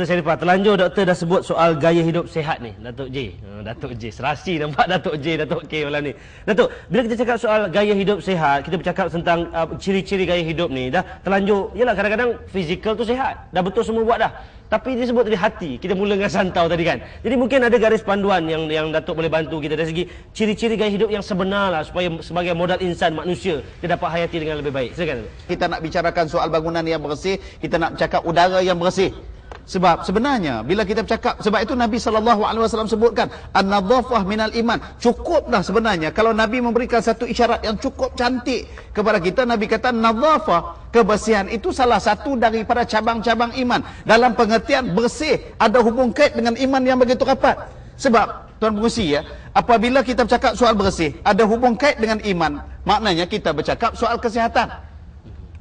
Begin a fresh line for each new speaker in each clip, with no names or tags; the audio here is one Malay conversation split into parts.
Dr. Sharifah, terlanjur doktor dah sebut soal gaya hidup sihat ni, Datuk J. Datuk J, serasi nampak Datuk J, Datuk K malam ni. Datuk, bila kita cakap soal gaya hidup sihat, kita bercakap tentang ciri-ciri gaya hidup ni, dah terlanjur, yalah kadang-kadang fizikal tu sihat, dah betul semua buat dah. Tapi dia sebut tadi hati, kita mula dengan santau tadi kan. Jadi mungkin ada garis panduan yang Datuk boleh bantu kita dari segi ciri-ciri gaya hidup yang sebenar lah, supaya sebagai modal insan manusia, dia dapat hayati dengan lebih baik. Silakan.
Kita nak bicarakan soal bangunan yang bersih, kita nak bercakap udara yang bersih. Sebab sebenarnya bila kita bercakap, sebab itu Nabi SAW sebutkan an-nadhafah minal iman. Cukuplah sebenarnya kalau Nabi memberikan satu isyarat yang cukup cantik kepada kita. Nabi kata nadhafah, kebersihan itu salah satu daripada cabang-cabang iman. Dalam pengertian bersih ada hubung kait dengan iman yang begitu rapat. Sebab Tuan Pengerusi ya, apabila kita bercakap soal bersih ada hubung kait dengan iman, maknanya kita bercakap soal kesihatan.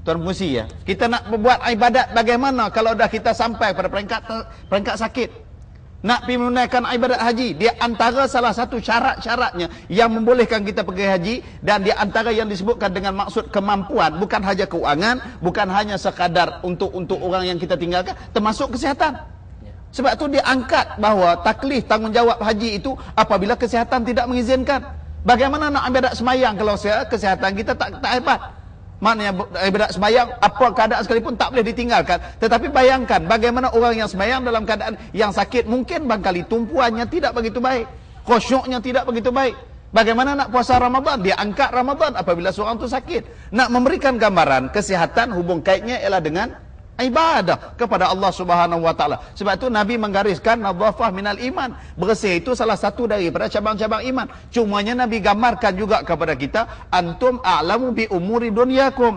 Tuan Pengerusi ya, kita nak membuat ibadat bagaimana kalau dah kita sampai pada peringkat sakit. Nak pergi menunaikan ibadat haji, dia antara salah satu syarat-syaratnya yang membolehkan kita pergi haji, dan dia antara yang disebutkan dengan maksud kemampuan, bukan saja keuangan, bukan hanya sekadar untuk orang yang kita tinggalkan, termasuk kesihatan. Sebab tu dia angkat bahawa taklif tanggungjawab haji itu apabila kesihatan tidak mengizinkan. Bagaimana nak ibadat semayang kalau kesihatan kita tak hebat? Maknanya ibadat semayang apa keadaan sekalipun tak boleh ditinggalkan. Tetapi bayangkan bagaimana orang yang semayang dalam keadaan yang sakit, mungkin barangkali tumpuannya tidak begitu baik, khusyuknya tidak begitu baik. Bagaimana nak puasa Ramadan? Dia angkat Ramadan apabila seorang itu sakit. Nak memberikan gambaran kesihatan, hubung kaitnya ialah dengan ibadah kepada Allah Subhanahu wa taala. Sebab itu Nabi menggariskan nadhafah minal iman. Bersih itu salah satu daripada cabang-cabang iman. Cumanya Nabi gambarkan juga kepada kita antum a'lamu bi umuri dunyakum.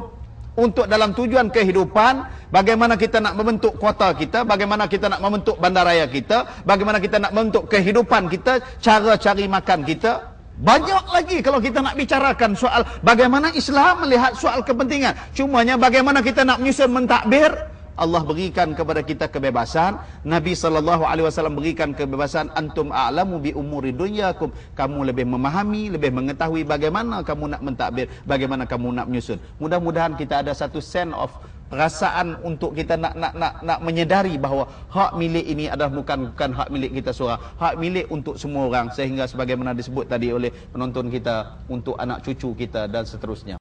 Untuk dalam tujuan kehidupan, bagaimana kita nak membentuk kota kita, bagaimana kita nak membentuk bandaraya kita, bagaimana kita nak membentuk kehidupan kita, cara cari makan kita. Banyak lagi kalau kita nak bicarakan soal bagaimana Islam melihat soal kepentingan. Cumanya bagaimana kita nak menyusun mentadbir, Allah berikan kepada kita kebebasan. Nabi SAW berikan kebebasan. Antum a'lamu bi umuri dunyakum. Kamu lebih memahami, lebih mengetahui bagaimana kamu nak mentadbir, bagaimana kamu nak menyusun. Mudah-mudahan kita ada satu sense of perasaan untuk kita nak menyedari bahawa hak milik ini adalah bukan hak milik kita seorang, hak milik untuk semua orang, sehingga sebagaimana disebut tadi oleh penonton kita, untuk anak cucu kita dan seterusnya.